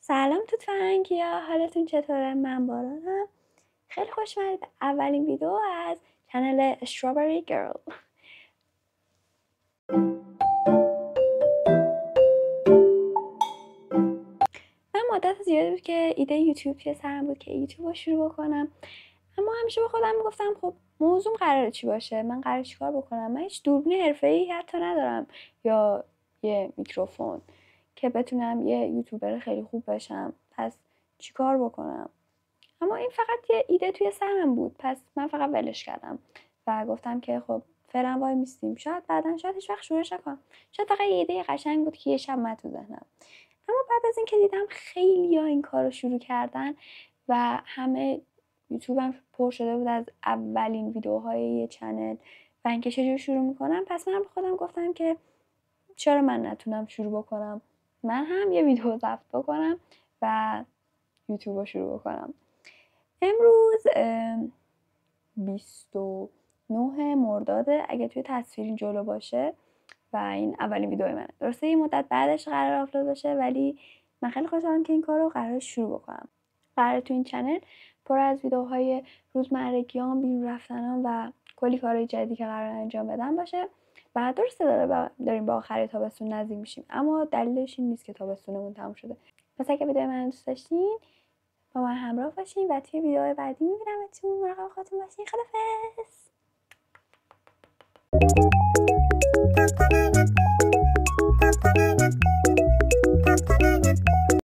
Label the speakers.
Speaker 1: سلام تو تفنگیا، حالتون چطوره؟ من بارانم. خیلی خوش اومدید به اولین ویدیو از چنل Strawberry Girl. من مدت زیادی بود که ایده یوتیوب توی سرم بود که یوتیوب رو شروع بکنم، اما همیشه به خودم میگفتم خب موضوع قراره چی باشه، من قراره چیکار بکنم. من هیچ دوربین حرفه‌ای حتی ندارم یا یه میکروفون که بتونم یه یوتیوبر خیلی خوب بشم. پس چیکار بکنم؟ اما این فقط یه ایده توی سرم بود، پس من فقط ولش کردم و گفتم که خب فعلا وای میستیم، شاید بعدن، شاید هیچ وقت شروعش نکنم. شاید فقط یه ایده قشنگ بود که یه شب اومد تو ذهنم. اما بعد از اینکه دیدم خیلی‌ها این کارو شروع کردن و همه یوتیوبم پر شده بود از اولین ویدیوهای یه چنل و اینکه چجوری شروع میکنم، پس من به خودم گفتم که چرا من نتونم شروع بکنم، من هم یه ویدیو ضبط بکنم و یوتیوب رو شروع بکنم. امروز 29 مرداده اگه توی تصویر جلو باشه و این اولین ویدیوی منه. درسته یه مدت بعدش قرار آپلود بشه، ولی من خیلی خوشحالم که این کار رو قرار شروع بکنم. قرار تو این چنل پر از ویدیوهای روزمرگیام، بیرون رفتنام و کلی کارهای جدیدی که قرار انجام بدم باشه. و درسته داریم با آخر تابستون نزدیک میشیم، اما دلیلش این نیست که تابستونمون تموم شده. پس اگه ویدیو من دوست داشتین با من همراه باشین و توی ویدیو بعدی میبینمتون. مراقب خودتون باشین. خدافظ.